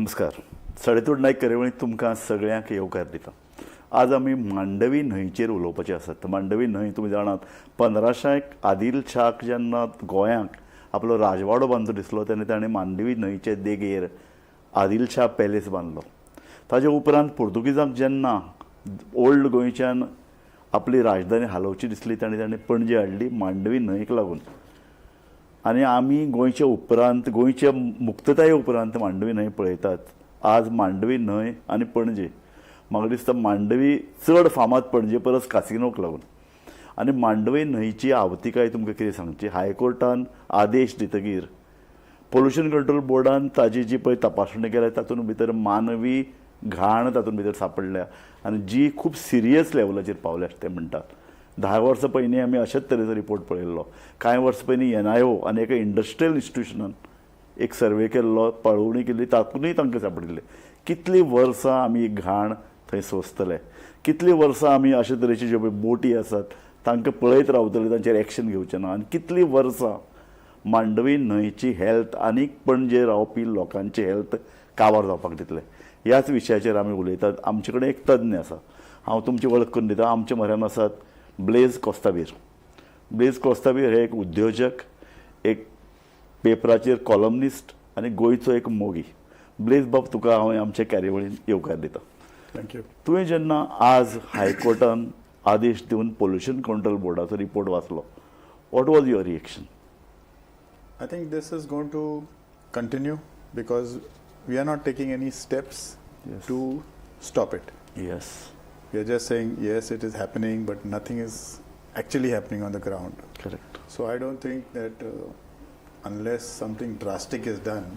नमस्कार. सडेतोड नायक कार्यावळींत तुमकां सगळ्यांक येवकार दिता. आज आमी मांडवी न्हंयचेर उलोवपाचे आसात. मांडवी न्हंय तुमी जाणात 1500 आदिल शाक जेन्ना गोंयांक आपलो राजवाडो बांदून दिसलो तेन्ना ताणें मांडवी न्हंयचे देगेर आदिल शाह पॅलेस बांदलो. ताजे उपरांत पुर्तुगीजांक जेन्ना ओल्ड गोंयच्यान आपली राजधानी हालोवची दिसली ताणें पणजे हाडली मांडवी न्हंयक लागून. आनी आमी गोंयचे उपरांत गोंयच्या मुक्तताये उपरांत मांडवी न्हंय पळयतात. आज मांडवी न्हंय आनी पणजे म्हाका दिसता मांडवी चड फामाद पणजे परस कासिनोक लागून. आनी मांडवी न्हंयची आवतिकाय तुमकां कितें सांगची. हायकोर्टान आदेश दितकीर पोल्युशन कंट्रोल बोर्डान ताजी जी पळय तपासणी केल्या तातूंत भितर मानवी घाण तातूंत भितर सांपडल्या आनी जी खूब सिरियस लेवलाचेर पावल्या ते म्हणटात. 10 वर्सां पयलीं आमी अशेच तरेचो रिपोर्ट पळयल्लो. कांय वर्सां पयलीं NIO आनी एका इंडस्ट्रियल इन्स्टिट्यूशनान एक सर्वे केल्लो, पळोवणी केल्ली, तातूंतय तांकां सांपडिल्लें कितलीं वर्सां आमी घाण थंय सोंसतले, कितलीं वर्सां आमी अशे तरेचे ज्यो बोटी आसात तांकां पळयत रावतले, तांचेर एक्शन घेवचें ना, आनी कितलीं वर्सां मांडवी न्हंयची हेल्थ आनीक पणजे रावपी लोकांची हेल्थ काबार जावपाक दितले. ह्याच विशयाचेर आमी उलयतात. आमचे कडेन एक तज्ञ आसा, हांव तुमची वळख करून दिता. आमचे म्हऱ्यान आसात ब्लेज कोस्ताबीर. ब्लेज कोस्ताबीर हे एक उद्योजक, एक पेपराचेर कॉलमनिस्ट आनी गोंयचो एक मोगी. ब्लेज बाब, तुका हांव आमचे कार्यावळीन येवकार दिता. थँक्यू. तुवें जेन्ना आज हायकोर्टान आदेश दिवन पोल्युशन कंट्रोल बोर्डाचो रिपोर्ट वाचलो, what was your reaction? I think this is going to continue because we are not taking any steps to stop it. Yes. We are just saying, yes, it is happening, but nothing is actually happening on the ground. Correct. So I don't think that unless something drastic is done,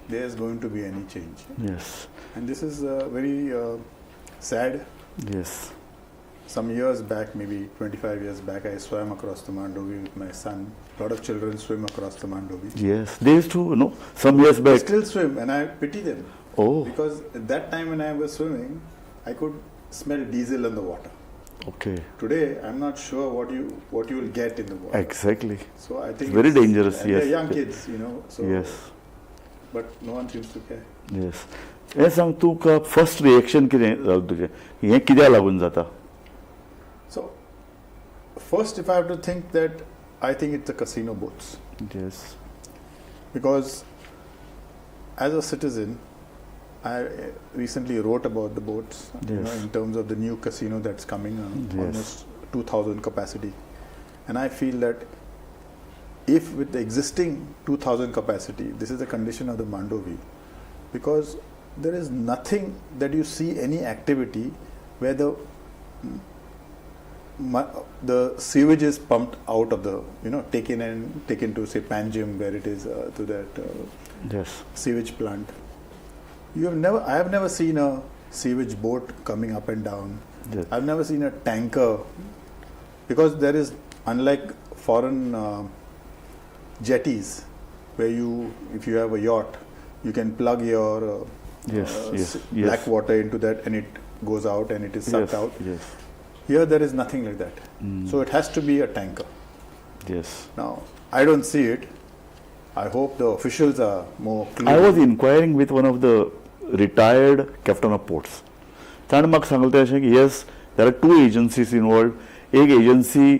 there is going to be any change. Yes. And this is very sad. Yes. Some years back, maybe 25 years back, I swam across the Mandovi with my son. A lot of children swim across the Mandovi. Yes. They used to, some years They back. still swim, and I pity them. Oh. Because at that time when I was swimming, I could smell diesel in the water. Okay. Today, I'm not sure what you will get in the water. Exactly. So I think It's very dangerous. And Yes. they're young kids, So Yes. But no one seems to care. Yes. हे सांग, तुका first reaction कितें जालें तुजें? हें कित्याक लागून जाता? So first, if I have to think that, I think it's the casino boats. Yes. Because as a citizen, I recently wrote about the boats, Yes. in terms of the new casino that's coming, Yes. almost 2,000 capacity. And I feel that if with the existing 2,000 capacity, this is the condition of the Mandovi, because there is nothing that you see any activity where the sewage is pumped out of the, taken to say Panjim, where it is to that Yes. sewage plant. I have never seen a sewage boat coming up and down. Yes. I've never seen a tanker, because there is, unlike foreign jetties, where if you have a yacht, you can plug your black water into that and it goes out and it is sucked out. Yes. Here there is nothing like that. So it has to be a tanker. Yes. Now, I don't see it. I hope the officials are more clear. I was inquiring with one of the retired captain of ports. ताणें म्हाका सांगलें तें अशें की yes, there are 2 agencies involved. एक agency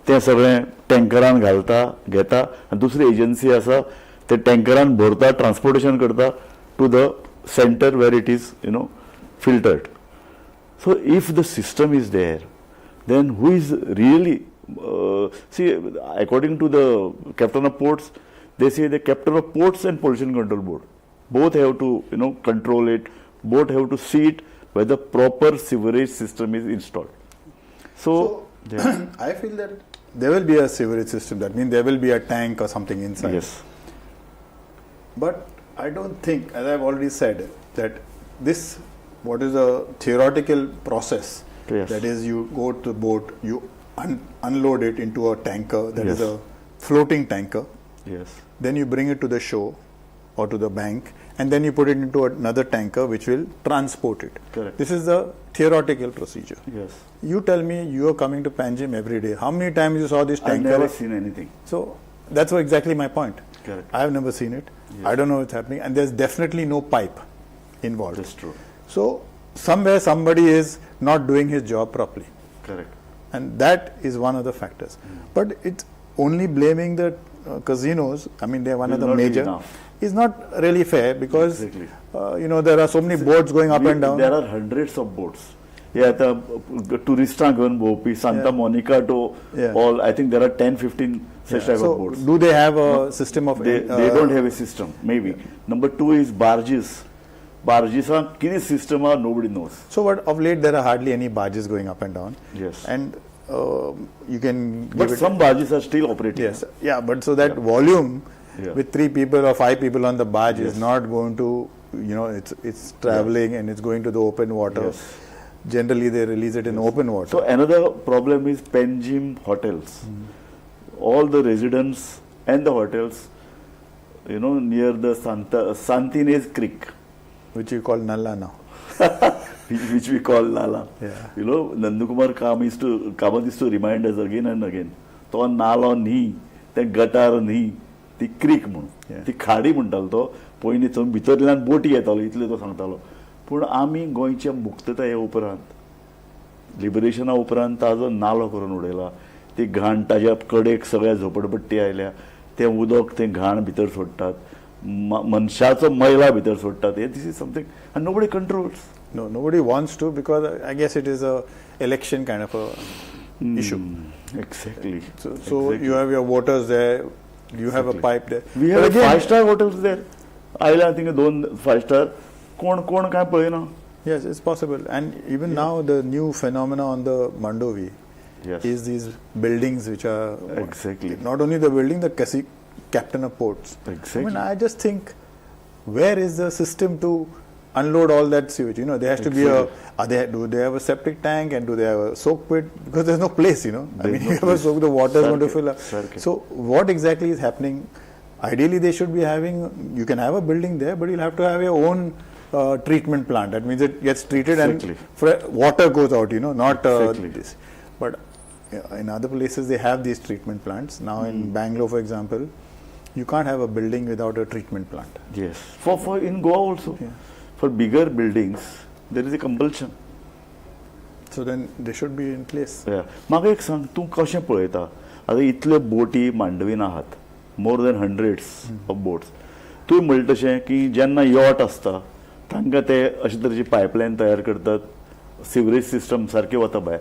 तें सगळें टँकरान घेता आनी दुसरी एजन्सी आसा ते टँकरान भरता, ट्रान्सपोर्टेशन करता to the centre where it is filtered. So if the system is there, then who is really see, according to the captain of ports, they say the captain of ports and pollution control board both have to control it, both have to see it whether proper sewerage system is installed. So I feel that there will be a sewerage system. That means there will be a tank or something inside. Yes. But I don't think, as I've already said, that this, what is a theoretical process, Yes. that is, you go to the boat, you unload it into a tanker, that is Yes. a floating tanker, Yes. then you bring it to the shore or to the bank, and then you put it into another tanker which will transport it. Correct. This is the theoretical procedure. Yes. You tell me, you are coming to Panjim every day. How many times you saw this I've tanker? never seen anything. So that's exactly my point. Correct. I have never seen it. Yes. I don't know what's happening, and there's definitely no pipe. involved. That's true. So somewhere somebody is not doing his job properly. Correct. And that is one of the factors. But it's only blaming the casinos, I mean, they're one of the Will not be major, enough. is not really fair because, Exactly. there are so many boats going up and down. There are hundreds of boats. Yeah, the tourists going Bopi, Santa Monica to all. I think there are 10-15 such type So of boats. do they have a system of... They don't have a system, maybe. Number two is barges. Barges are key system are nobody knows. So what, of late there are hardly any barges going up and down. Yes. And you can But some barges are still operating. Yes, yeah, but so that volume with 3 people or 5 people on the barge is not going to, it's traveling and it's going to the open water. Yes. Generally, they release it in open water. So another problem is Penjim hotels. All the residents and the hotels, near the Santines Creek, which you call Nalla now. which we call Nala. Yeah. Nandakumar Kamath used to remind us again and again. तो नालो न्ही, ते गटार न्ही, ती creek म्हणून, ती खाडी म्हणटालो तो. पयलीं थंय भितरल्यान बोटी येतालो इतले तो सांगतालो. पूण आमी गोंयच्या मुक्तताये उपरांत, लिबरेशना उपरांत ताजो नालो करून उडयला. ती घाण ताज्या कडेक सगळ्या झोपडपट्टी आयल्या. तें उदक तें घाण भितर सोडटात. मनशाचो मैला भितर सोडटात. This is something and nobody controls. No, nobody wants to because I guess it is a election kind of a issue. Exactly. So Exactly. you have your voters there, you have a pipe there. We have 5-star hotels there. I think 2 5-star. कोण काय पळयना. Yes, it's possible. And even now the new phenomena on the Mandovi is these buildings which are exactly not only the building, the captain of ports. Exactly. I mean, I just think, where is the system to unload all that sewage? There has to be do they have a septic tank and do they have a soak pit? Because there's no place, I mean, you have a soak, the water is going to fill up. So what exactly is happening? Ideally, they should be having, you can have a building there, but you'll have to have your own treatment plant. That means it gets treated and water goes out, not this. But in other places, they have these treatment plants. Now in Bangalore, for example, you can't have a building without a treatment plant. Yes. For in Goa also. Yeah. For bigger buildings, there is a compulsion. So then they should be in place. Yeah. म्हाका एक सांग, तूं कशें पळयता? आतां इतल्यो बोटी मांडवीन आहात. More than hundreds of boats. तूं म्हणटा तशें की जेन्ना यॉट आसता, तांकां ते अशे तरेची पायपलायन तयार करतात. सिवरेज सिस्टम सारकें वता भायर.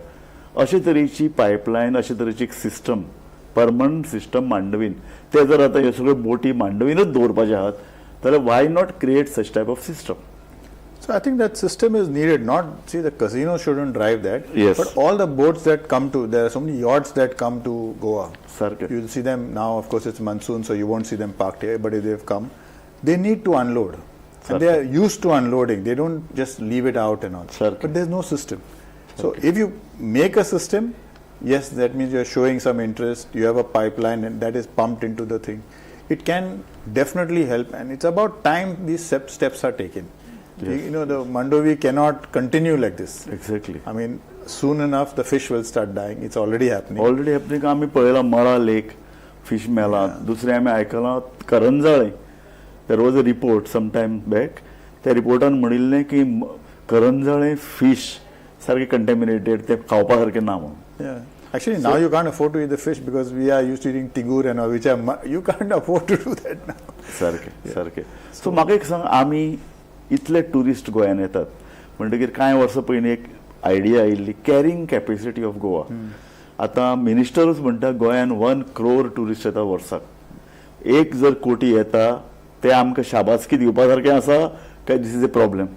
अशे तरेची पायपलायन, अशे तरेची एक सिस्टम, परमनंट सिस्टम मांडवीन, ते जर आतां ह्यो सगळ्यो बोटी मांडवीनच दवरपाचे आहात, जाल्यार why not create such type of system? So I think that system is needed. The casino shouldn't drive that. Yes. But all the boats that come there are so many yachts that come to Goa. Sarkar. You'll see them now, of course it's monsoon, so you won't see them parked here, but if they've come, they need to unload. And they are used to unloading. They don't just leave it out and all. Sarkar. But there's no system. So if you make a system, yes, that means you're showing some interest, you have a pipeline and that is pumped into the thing. It can definitely help, and it's about time these steps are taken. Yes. The Mandovi cannot continue like this. Exactly. I mean, soon enough the fish will start dying. It's already happening. आम्ही पळयला मळा lake fish मेला. दुसरें आमी आयकलां Caranzalem. There was a report some time back. त्या रिपोर्टान म्हणिल्लें की करंजाळे फिश सारके कंटेमिनेटेड, ते खावपा सारके ना म्हणून. Yeah. Actually, now you can't afford to eat the fish because we are used to eating tigur and all, which you can't afford to do that now. सारके. So म्हाका एक सांग, आमी इतले टुरिस्ट गोंयांत येतात म्हणटकीर कांय वर्सां पयलीं एक आयडिया आयिल्ली, कॅरिंग कॅपेसिटी ऑफ गोवा. आतां मिनिस्टरूच म्हणटा गोंयान 1 crore टुरिस्ट येता वर्साक. 1 जर कोटी येता ते आमकां शाबासकी दिवपा सारकें आसा काय दिस इज अ प्रॉब्लेम.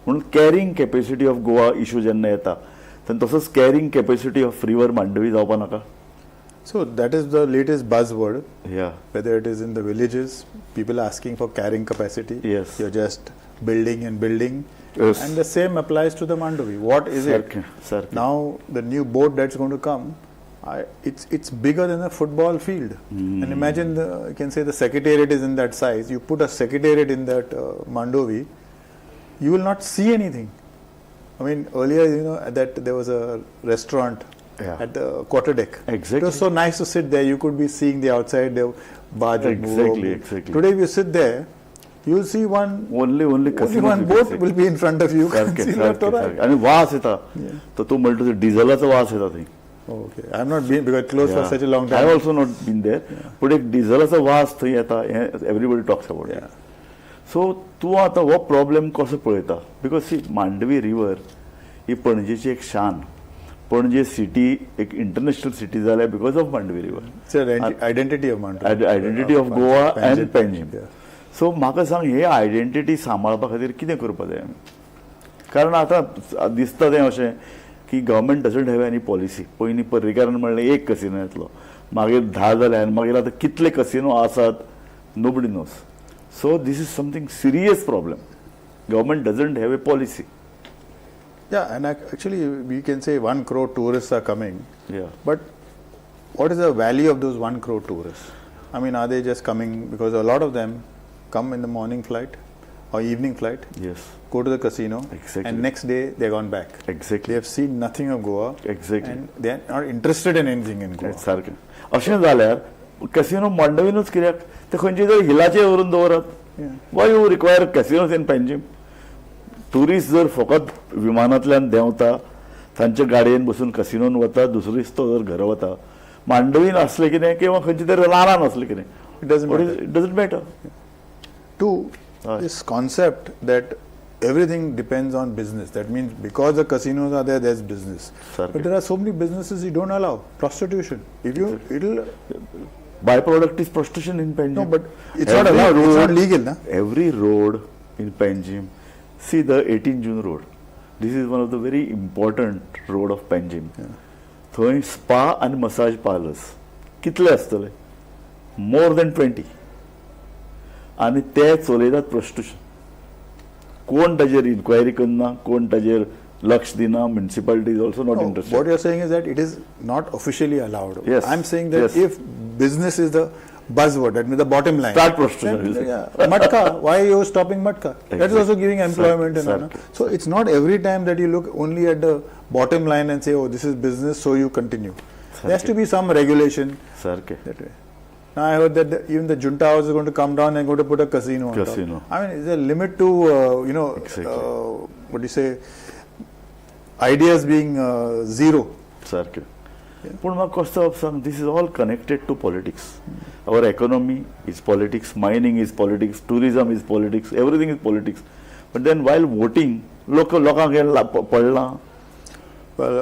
म्हणून carrying capacity of Goa issue जेन्ना येता तेन्ना तसोच carrying capacity of river Mandovi जावपा नाका. So that is the latest buzzword. Yeah. Whether it is in the villages, people are asking for carrying capacity. Yes. You're just building and building. Yes. And the same applies to the Mandovi. What is it? Now the new boat that's going to come, it's bigger than a football field. And imagine you can say the secretariat is in that size. You put a secretariat in that Mandovi, you will not see anything. I mean, earlier, that there was a restaurant at the quarter deck. Exactly. It was so nice to sit there. You could be seeing the outside, the barge would move over. Exactly. Today, if you sit there, you'll see one only only casinos one you can boat see. will be in front of you. सारखे See left or right. सारखे आणि वास येता तर तू म्हणतो ते डिझेलाचो वास येता थंय. Okay, I have not been because closed for such a long I time. Also not been there पूण एक डिझेलाचो वास थंय येता हे everybody talks about Yeah. So तूं आतां हो प्रॉब्लेम कसो पळयता बिकॉज सी मांडवी रिवर ही पणजेची एक शान. पणजे सिटी एक इंटरनॅशनल सिटी जाल्या because of Mandovi river. It's an identity of Mandu. Identity of Goa and Panjim. Yeah. So म्हाका सांग हे आयडेंटिटी सांबाळपा खातीर कितें करपा जाय आमी. कारण आतां दिसता तें अशें की government doesn't have any policy. पयलीं पर्रीकारान म्हणलें एक कसिनो येतलो, मागीर 10 जाले आनी मागीर आतां कितले कसिनो आसात nobody nose. So these is something serious problem. Government doesn't have a policy. Yeah, and actually we can say 1 crore tourists are coming. Yeah. But what is the value of those 1 crore tourists? I mean, are they just coming because a lot of them come in the morning flight or evening flight, Yes. go to the casino, Exactly. and next day they're gone back. Exactly. They have seen nothing of Goa, Exactly. and they're not interested in anything in Goa. सारकें अशें जाल्यार casino मांडवीनूच कित्याक ते खंयचे तरी हिलाचेर व्हरून दवरात. Yeah. Y you require casinos in Panjim. Tourist जर फकत विमानांतल्यान देंवता, तांच्या गाडयेन बसून कसिनोन वता, दुसरो दिस तो जर घरा वता, मांडवीन असलें कितें किंवा खंयचे तरी रानान असलें कितें, It doesn't matter. It doesn't matter. Two, Right. this concept that everything depends on business. That means because the casinos are there, there's business. Sir. But there are so many businesses you don't allow. Prostitution. If you, it'll by product is prostitution in Panjim. no, but it's not allowed. It's not legal, na? Every road in Panjim, see the 18 June road. This is one of the very important road of Panjim. थंय spa आणि massage parlours कितले आसतले? More than 20. आणि ते चलयतात prostitution. कोण ताजेर inquiry करना, कोण ताजेर लक्ष दिना. Municipality is also not No, interested. what you're saying is that it is not officially allowed. Yes. I'm saying that Yes. if business is the buzzword, that means the bottom line. Start prostitution. Then, yeah. Matka. Why are you stopping Matka? That is Exactly. also giving employment. Sir, And so it's not every time that you look only at the bottom line and say, oh, this is business, so you continue. There has to be some regulation सारखे. that way. Now I heard that even the junta house is going to come down and going to put a casino on Casino. top. I mean, is there a limit to, Exactly. what do you say, ideas being zero? सारखे. पूण म्हाका कसो सांग, this is all connected to politics. Our economy is politics, mining is politics, tourism is politics, everything is politics. But then while voting लोकांक हे पडलां. Well,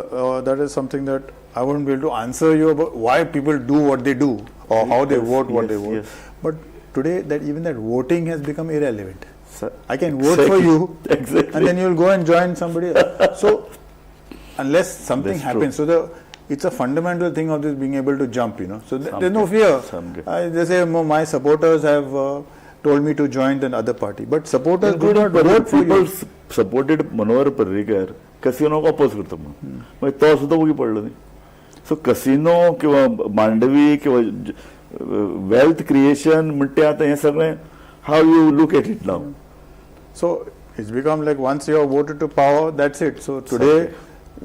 that is something that I wouldn't be able to answer you about why people do what they do or how they Yes, vote what yes, they vote. yes. But today, that even that voting has become irrelevant. Sir, I can vote for you, Exactly. and then you'll go and join somebody else. So, unless something That's happens, so it's a fundamental thing of this being able to jump. So there's no Someday. fear. Someday. They say my supporters have told me to join the other party, but supporters do not vote for people you. supported Manohar Parrikar कसिनोक oppose करता म्हणून. मागीर तो सुद्दां उगी पडलो न्ही. सो casino किंवा मांडवी किंवा वेल्थ क्रिएशन म्हणटे आतां हें सगळें how you look at it now. So it's become like once you are voted to power, that's it. So today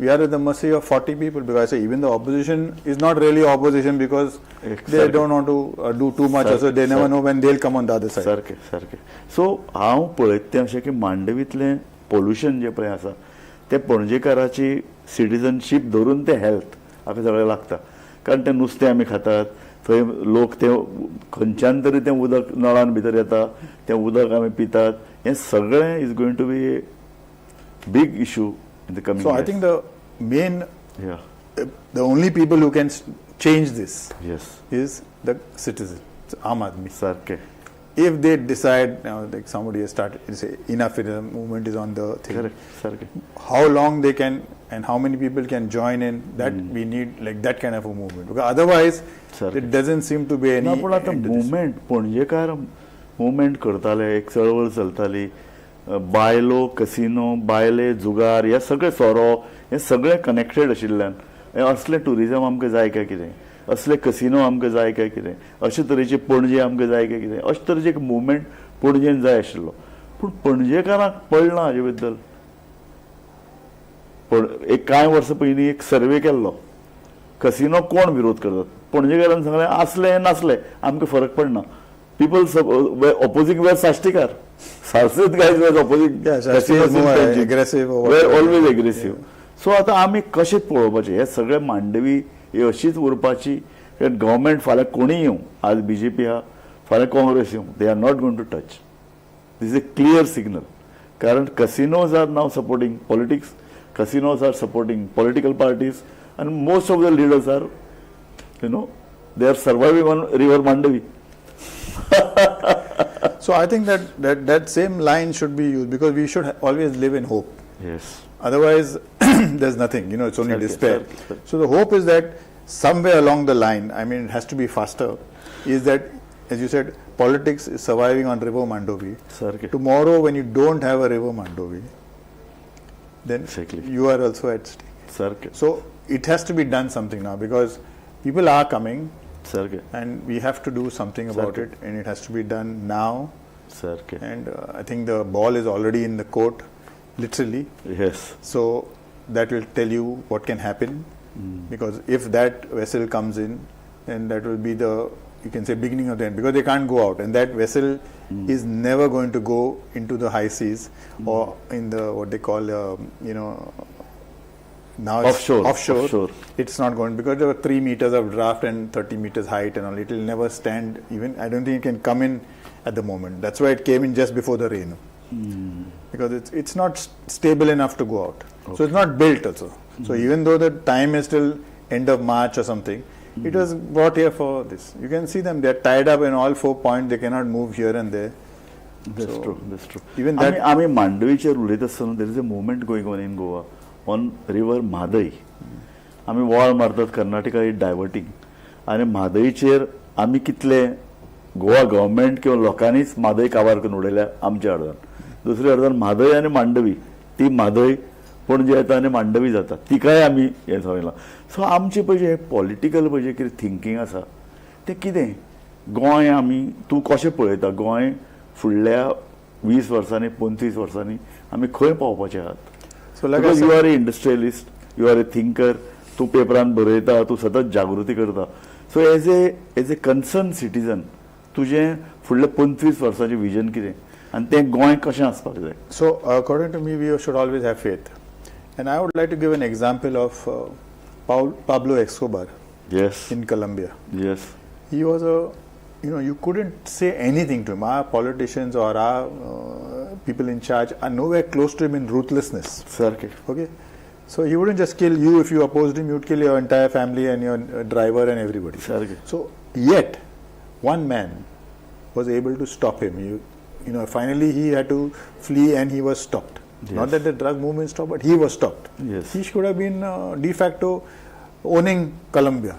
we are at the mercy of 40 people, because I say even the opposition is not really opposition because they Exactly. don't want to do too much. Sir, So they never sir. know when they'll come on the other side. सारकें सारकें. सो हांव पळयत तें अशें की मांडवींतलें pollution जें पळय आसा तें पणजेकाराची सिटीजनशीप धरून तें हेल्थ हाका सगळें लागता. कारण तें नुस्तें आमी खातात, थंय लोक तें खंयच्यान तरी तें उदक नळान भितर येता, तें उदक आमी पितात. हें सगळें इज गोइंग टू बी ए बीग issue in the coming. So I think the main, yeah, the only people who can change this yes, is the citizen, it's Aam Aadmi. सारकें. If they decide, like somebody has started, say enough, the movement is on the thing. Correct, सारकें. How long they can and how many people can join in, that we need like that kind of a movement, because otherwise Sir. it doesn't seem to be any ना पूण आतां end to this. Movement Panjekar movement करताले, एक चळवळ चलताली. बायलो casino, बायले जुगार, हे सगळे सोरो, हे सगळे कनेक्टेड आशिल्ल्यान हें असलें टुरिजम आमकां जाय काय कितें, असले कसिनो आमकां जाय काय कितें, अशे तरेची पणजे आमकां जाय काय कितें, अशे तरेचें एक मुवमेंट पणजेन जाय आशिल्लो. पूण पणजेकारांक पडलां हाजे बद्दल. एक कांय वर्सां पयलीं एक सर्वे केल्लो, कसिनो कोण विरोध करतात. पणजेकारान सांगलें आसले नासले आमकां फरक पडना. पीपल ऑपोजींग वेर साश्टीकार. Sarsit guys were opposing. Yeah, Sarsit was more aggressive or were whatever. always aggressive. So आता आमी कशें पळोवपाचें हे सगळे मांडवी ही अशीच उरपाची गव्हर्मेंट फाल्यां कोणीय येवं आज बीजेपी आहा फाल्यां काँग्रेस येवं they are not going to touch this is a clear signal कारण casinos are now supporting politics, casinos are supporting political parties and most of the leaders are they are surviving on river Mandavi. So I think that same line should be used because we should always live in hope. Yes. Otherwise, there's nothing. It's only despair. So the hope is that somewhere along the line, I mean, it has to be faster. Is that, as you said, politics is surviving on River Mandovi. Tomorrow, when you don't have a River Mandovi, then you are also at stake. So it has to be done something now because people are coming. And we have to do something about it, and it has to be done now. And I think the ball is already in the court, literally. Yes. So that will tell you what can happen, because if that vessel comes in, then that will be the, you can say, beginning of the end, because they can't go out, and that vessel is never going to go into the high seas or in the what they call, now offshore. It's not going, because there were 3 meters of draft and 30 meters height and all. It will never stand even. I don't think it can come in at the moment. That's why it came in just before the rain. Because it's not stable enough to go out. So it's not built also. So even though the time is till end of March or something, it was brought here for this. You can see them. They are tied up in all 4 points. They cannot move here and there. That's true. That's true. Even that. I mean, Mandavicher उलयता आसतना there is a movement going on in Goa. On river Mhadei आमी वॉळ मारतात Karnataka is डायवर्टींग आनी म्हादयचेर आमी कितले Goa government किंवा लोकांनीच म्हादय काबार करून उडयल्या आमच्या अर्दान दुसऱ्या अर्दान म्हादय आनी मांडवी ती म्हादय पणजे येता आनी मांडवी जाता तिकाय आमी हें सवयलां सो आमचें पळय जें पॉलिटिकल पळय जें कितें थिंकींग आसा तें कितें गोंय आमी तूं कशें पळयता गोंय फुडल्या 20 वर्सांनी 25 वर्सांनी आमी खंय पावपाचे आहात So like because you are a industrialist, you are a thinker, तू पेपरान बरयता तू सतत जागृती करता so as a concern citizen तुजें फुडल्या 25 वर्सांचें विजन कितें आनी तें गोंय कशें आसपाक जाय So according to me, we should always have faith, and I would like to give an example of Pablo Escobar. Yes. In Colombia. Yes. He was you couldn't say anything to him. Our politicians or our people in charge are nowhere close to him in ruthlessness. Okay. So he wouldn't just kill you if you opposed him. He would kill your entire family and your driver and everybody. So yet, one man was able to stop him. Finally he had to flee and he was stopped. Yes. Not that the drug movement stopped, but he was stopped. Yes. He should have been de facto owning Colombia.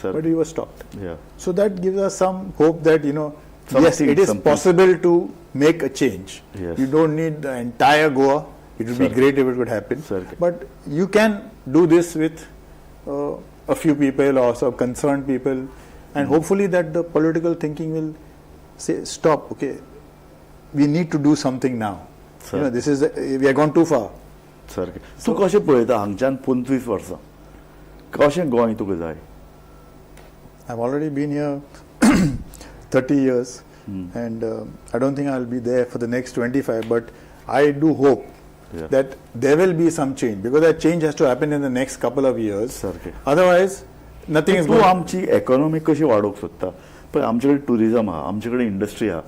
But he was stopped. Yeah. So that gives us some hope that, yes, it is possible to make a change. Yes. You don't need the entire Goa. It would be great if it could happen. But you can do this with a few people or some concerned people, and hopefully that the political thinking will say, stop, okay, we need to do something now. This is we have gone too far. तूं कशें पळयता हांगच्यान 25 वर्सां कशें गोंय तुका जाय I've already been here 30 years, and I don't think I'll be there for the next 25, but I do hope that there will be some change, because that change has to happen in the next couple of years. Otherwise, nothing is going. तूं आमची economy कशी वाडोवंक सोदता पळय आमचे कडेन tourism आहा आमचे कडेन इंडस्ट्री आहा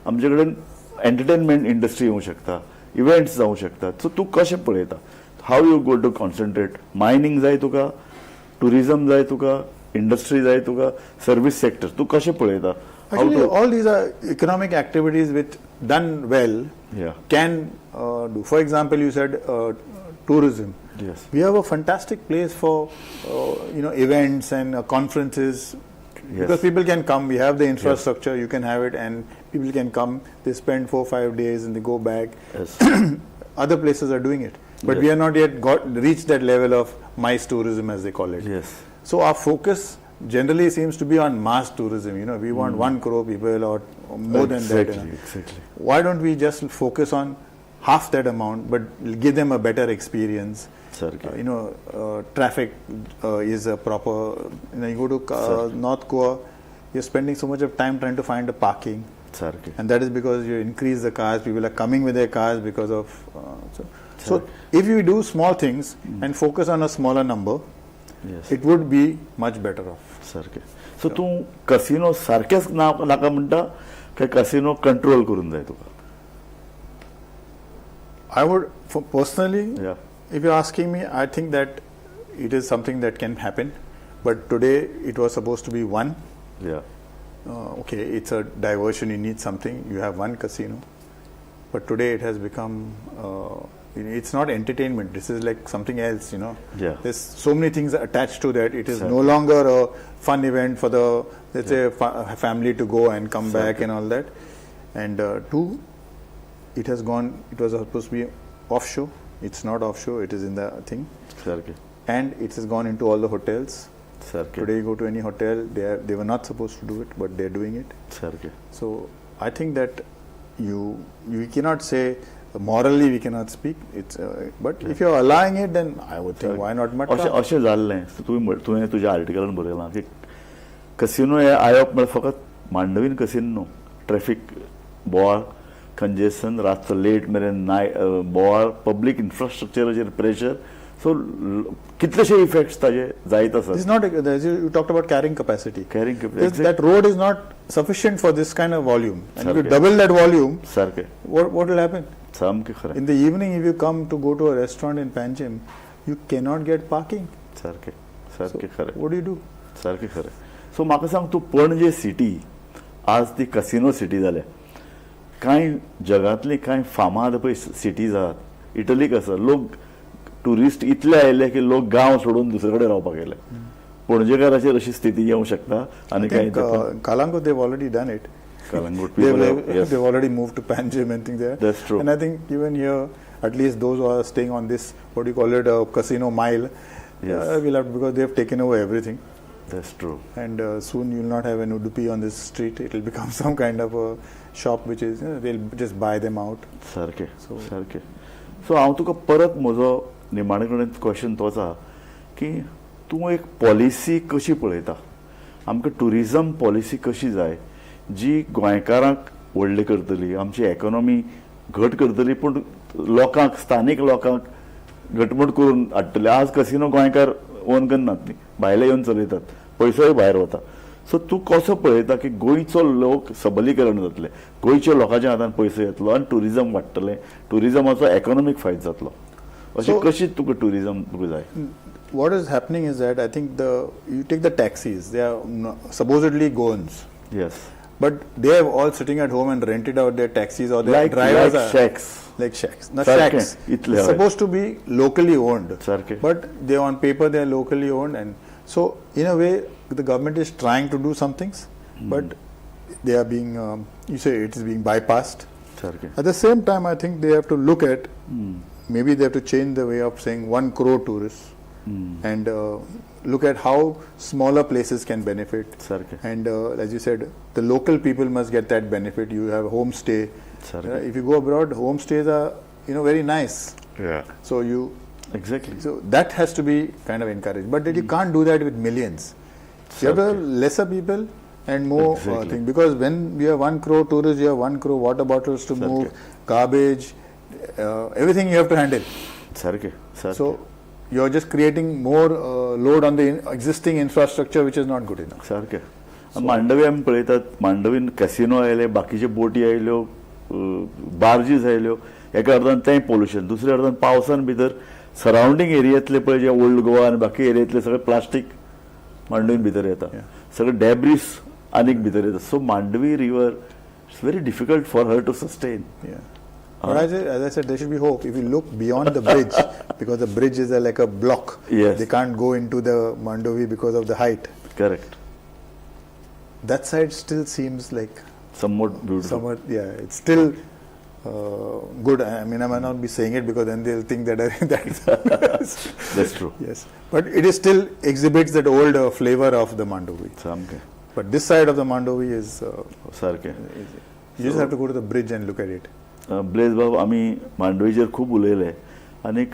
आमचे कडेन एंटरटेनमेंट इंडस्ट्री येवंक शकता इव्हेंट्स जावंक शकतात सो तूं कशें पळयता how you go to concentrate mining जाय तुका टुरिजम जाय तुका industry जाय तुका सर्विस सेक्टर तू कशें पळयता Actually, all these are economic activities which done well can do. For example, you said tourism. Yes. We have a fantastic place for events and conferences. Because people can come. We have the infrastructure. You can have it, and people can come. They spend 4-5 days and they go back. Yes. Other places are doing it, but we are not yet reached that level of MICE tourism, as they call it. Yes. So our focus generally seems to be on mass tourism. We want 1 crore people or more than that. Exactly. Why don't we just focus on half that amount, but give them a better experience? Traffic is a proper. You go to North Goa, you're spending so much of time trying to find a parking. सारकें. And that is because you increase the cars, people are coming with their cars because of so if you do small things and focus on a smaller number, Yes. it would be much better off. सारकें. सो तूं casino सारकेंच नाका म्हणटा काय casino control करून जाय तुका? I would, personally, Yeah. if you're asking me, I think that it is something that can happen. But today it was supposed to be one. Yeah. Okay, it's a diversion. You need something. You have one casino, but today it has become. It's not entertainment. This is like something else. Yeah. There's so many things attached to that. It is Exactly. no longer a fun event for the let's say a family to go and come back Exactly. and all that. And two, it has gone. It was supposed to be offshore. It's not offshore. It is in the thing, सारकें. and it has gone into all the hotels. सारकें. Today you go to any hotel, they were not supposed to do it, but they're doing it. सारकें. So I think that you cannot say morally we cannot speak. It's but if you're allowing it, then I would think why not? अशें जाल्लें. तुवें तुज्या आर्टिकलान बरयलां की casino हे आयोप म्हळ्यार फकत मांडवीन casino न्हू. ट्रॅफिक बोवाळ, कंजेशन, रातचो लेट मेरेन बोवाळ, पब्लीक इन्फ्रास्ट्रक्चराचेर प्रेशर. सो कितलेशे इफेक्ट्स ताजे जायत आसात. This is not. You talked about carrying capacity. Carrying capacity. That road is not sufficient for this kind of volume. And if you Okay. double that volume, सारकें. what will happen? सामकें खरें. In the evening, if you come to go to a restaurant in Panjim, you cannot get parking. सारकें. सारकें खरें. What do you do? सारकें खरें. सो म्हाका सांग, तूं पणजे सिटी आज ती कसिनो सिटी जाल्या. कांय जगांतली कांय फामाद पळय सिटीज आहात. इटलीक आसा. लोक टुरिस्ट इतले आयले की लोक गांव सोडून दुसरे कडेन रावपाक गेले. पणजेकाराचेर अशी स्थिती येवंक शकता. आनी I think कांय Kalangut, they've already done it. Kalangut people They've yes. already moved to Panjim and things there. That's true. And I think even here, at least those who are staying on this, what do you call it, a casino mile, Yes. will have, because they've taken over everything. That's true. And soon you'll not have an Udupi on this street. It'll become some kind of a shop which is, they'll just buy them out. सारकें. So- सारकें. सो हांव तुका परत म्हजो निमाणे कडेन question तोच आहा की तूं एक पॉलिसी कशी पळयता? आमकां टुरिजम पॉलिसी कशी जाय जी गोंयकारांक व्हडली करतली, आमची इकॉनॉमी घट करतली, पूण लोकांक, स्थानीक लोकांक घटमूट करून हाडटली. आज कसिनो गोंयकार ओन करनात न्ही, भायले येवन चलयतात, पयसोय भायर वता. सो तूं कसो पळयता की गोंयचो लोक सबलीकरण जातले, गोंयच्या लोकांच्या हातान पयसो येतलो आनी टुरिजम वाडटलें, टुरिजमाचो इकॉनॉमीक फायदो जातलो? अशें कशी तुका टुरिजम तुका जाय? What is happening is that I think you take the taxis, they are supposedly Goans, Yes. but they are all sitting at home and rented out their taxis, or their Like drivers are shacks. like shacks. Not Sarke, shacks. itle It's hai. supposed to be locally owned, Sarke. but they on paper they are locally owned, and so in a way the government is trying to do some things, but they are being you say it is being bypassed. सारकें. At the same time, I think they have to look at maybe they have to change the way of saying 1 crore tourists and look at how smaller places can benefit. सारकें. And as you said, the local people must get that benefit. You have homestay. Sarke. If you go abroad, homestays are very nice. Yeah. So Exactly. that has to be kind of encouraged. But you can't do that with millions. You have to have lesser people and more Exactly. thing, because when you have 1 crore tourists, you have 1 crore water bottles to move, garbage, everything you have to handle. सारकें. सारकें. So you're just creating more load on the existing infrastructure, which is not good enough. सारकें. मांडवी आमी पळयतात, मांडवीन casino आयले, बाकीचे बोटी आयल्यो, बार्जीस आयल्यो. एका अर्दान तें पोल्युशन, दुसऱ्या अर्दान पावसान भितर सरावंडींग एरियांतले पळय जे ओल्ड गोवा आनी बाकी एरियांतले सगळे प्लास्टीक मांडवीन भितर येता, सगळे डेब्रीस आनीक भितर येता. So Mandovi river it's very difficult for her to sustain. Yeah. But as I said, there should be hope. If you look beyond the bridge, because the bridge is like a block, Yes. they can't go into the Mandovi because of the height. Correct. That side still seems like somewhat beautiful. somewhat, yeah, it's still good. I mean, I might not be saying it because then they'll think that That's true. yes, but it is still exhibits that old flavor of the Mandovi. सामकें. But this side of the Mandovi is सारकें. you just have to go to the bridge and look at it. Blaise बाब, आमी मांडवीचेर खूब उलयले, आनीक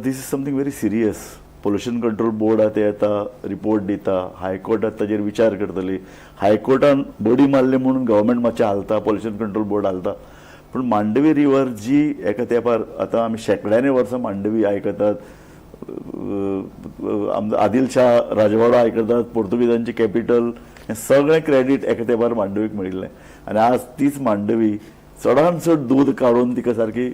this is something very serious. Pollution control board आहा ते येता रिपोर्ट दिता हायकोर्टात ताजेर विचार करतली हायकोर्टान बडी मारली म्हणून गव्हर्मेंट मातशें हालता पोल्युशन कंट्रोल बोर्ड हालता पूण मांडवी रिवर जी एका तेंपार आतां आमी शेकड्यांनी वर्सां मांडवी आयकतात आदिल शाह राजवाडो आयकतात पोर्तुगीजांची कॅपिटल हें सगळें क्रेडीट एका तेंपार मांडवीक मेळिल्लें आनी आज तीच मांडवी चडांत चड दूद काडून तिका सारकी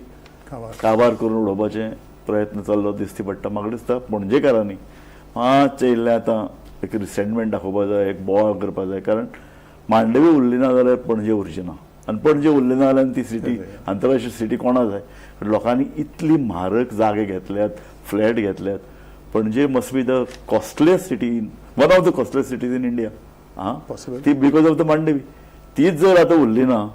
काबार करून उडोवपाचें प्रयत्न चल्लो दिसती पडटा म्हाका दिसता पणजेकारांनी मातशें इल्लें आतां एक रिसेंटमेंट दाखोवपा जाय एक बोवाळ करपा जाय कारण मांडवी उरली ना जाल्यार पणजे उरची ना आनी पणजे उरली ना जाल्यार ती सिटी आंतरराष्ट्रीय सिटी कोणा जाय लोकांनी इतली म्हारग जागे घेतल्यात फ्लॅट घेतल्यात Panaji must be the costliest city one of the costliest cities in India ती बिकॉज ऑफ द मांडवी तीच जर आतां उरली ना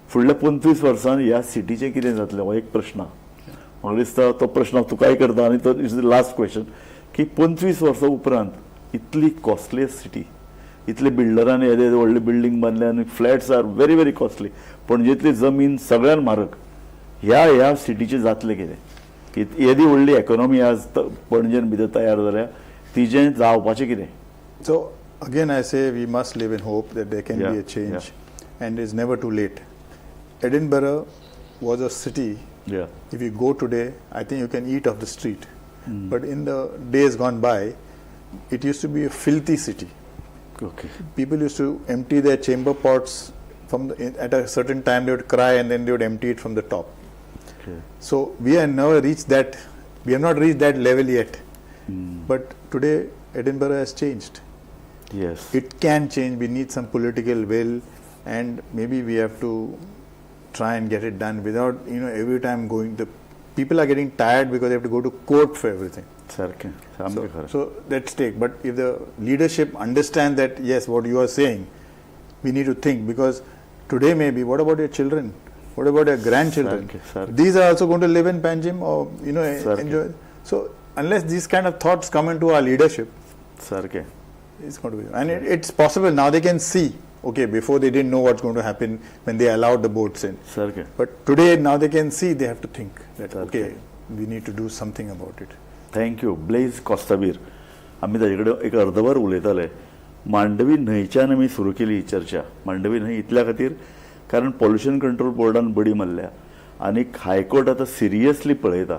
फुडल्या 25 वर्सांनी ह्या सिटीचें कितें जातलें हो एक प्रश्न म्हाका दिसता तो प्रश्न तुकाय करता आनी तो इज द लास्ट क्वेश्चन की 25 वर्सां उपरांत इतली कॉस्टलियस्ट सिटी इतले बिल्डरांनी येदे व्हडले बिल्डींग बांदले आनी flats are very very costly पणजेंतली जमीन सगळ्यान म्हारग ह्या सिटीचें जातलें कितें येदी व्हडली इकॉनॉमी आज पणजेन भितर तयार जाल्या तिजें जावपाचें कितें So again I say we must live in hope that there can be a change and it's never too late. Edinburgh was a city. If you go today, I think you can eat off the street. But in the days gone by, it used to be a filthy city. Okay. People used to empty their chamber pots at a certain time. They would cry and then they would empty it from the top. Okay. So we have never reached that. We have not reached that level yet. But today, Edinburgh has changed. Yes. It can change. We need some political will, and maybe we have to try and get it done without, every time going. The people are getting tired because they have to go to court for everything. So let's take. But if the leadership understands that, yes, what you are saying, we need to think, because today maybe, what about your children? What about your grandchildren? These are also going to live in Panjim or, enjoy. So unless these kind of thoughts come into our leadership, it's going to be. And it's possible. Now they can see. Okay, before they didn't know what's going to happen when they allowed the boats in. But today, now they can see, they have to think that, okay, we need to do something about it. Thank you. Blaise Costabir आम्ही ताजे कडेन एक अर्दवर उलयताले मांडवी न्हंयच्यान आमी सुरू केली ही चर्चा मांडवी न्हंय इतल्या खातीर कारण पोल्युशन कंट्रोल बोर्डान बडी मारल्या आनी हायकोर्ट आतां सिरियसली पळयता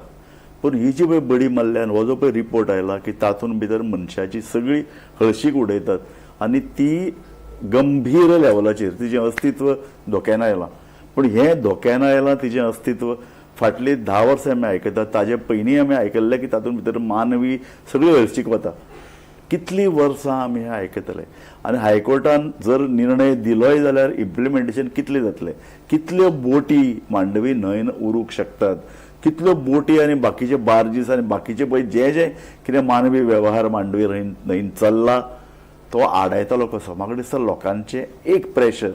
पूण ही जी पळय बडी मारल्यान हो जो पळय रिपोर्ट आयला की तातूंत भितर मनशाची सगळी हळशीक उडयतात आनी ती गंभीर लेवलाचेर तिचें अस्तित्व धोक्यान आयलां पूण हें धोक्यान आयलां तिचें अस्तित्व फाटली 10 वर्सां आमी आयकतात ताजे पयलीं आमी आयकल्लें की तातूंत भितर मानवी सगळी हळशीक वता कितलीं वर्सां आमी हें आयकतले आनी हायकोर्टान जर निर्णय दिलोय जाल्यार इम्प्लिमेंटेशन कितलें जातलें कितल्यो बोटी मांडवी न्हंयन उरूंक शकतात कितल्यो बोटी आनी बाकीचे बार्जीस आनी बाकीचे पळय जे कितें मानवी वेव्हार मांडवी न्हंयन चल्ला तो आडायतालो कसो म्हाका दिसता लोकांचें एक प्रेशर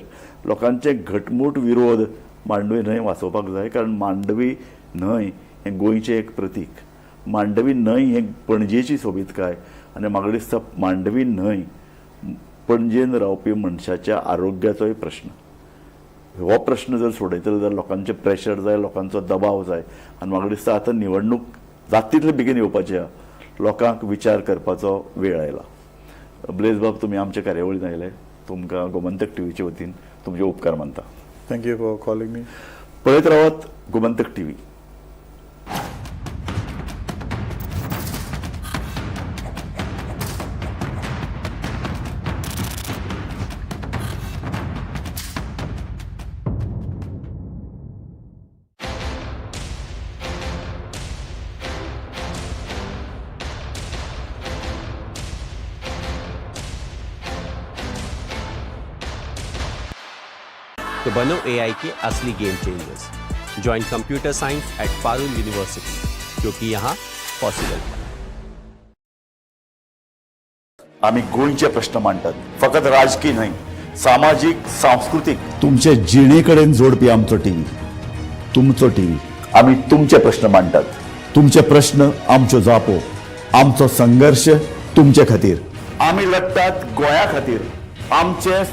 लोकांचे घटमूट विरोध मांडवी न्हंय वाचोवपाक जाय कारण मांडवी न्हंय हें गोंयचें एक प्रतीक मांडवी न्हंय हें पणजेची सोबीतकाय आनी म्हाका दिसता मांडवी न्हंय पणजेन रावपी मनशाच्या आरोग्याचोय प्रश्न हो प्रश्न जर सोडयतलो जाल्यार लोकांचें प्रेशर जाय लोकांचो दबाव जाय आनी म्हाका दिसता आतां निवडणूक जाता तितले बेगीन येवपाची आहा लोकांक विचार करपाचो वेळ आयला ब्लेज बाब तुम्ही आमच्या कार्यावळीन आयले तुमकां गोमंतक टीव्हीचे वतीन तुमचे उपकार मानता थँक्यू फॉर कॉलिंग मी पळयत रावात गोमंतक टीव्ही तो बनो एआई के असली game changers join computer science at Parul University क्योंकि यहाँ पॉसिबल है आम्ही गोंयचे प्रश्न मांडतात फकत राजकीय न्हय सामाजिक सांस्कृतिक तुमचे जिणेकडेन जोडपी आमचो टीव्ही तुमचो टीव्ही आम्ही तुमचे प्रश्न मांडतात तुमचे प्रश्न आमच्यो जापो आमचो संघर्ष तुमचे खातीर आम्ही लढतात गोंया खातीर आमचे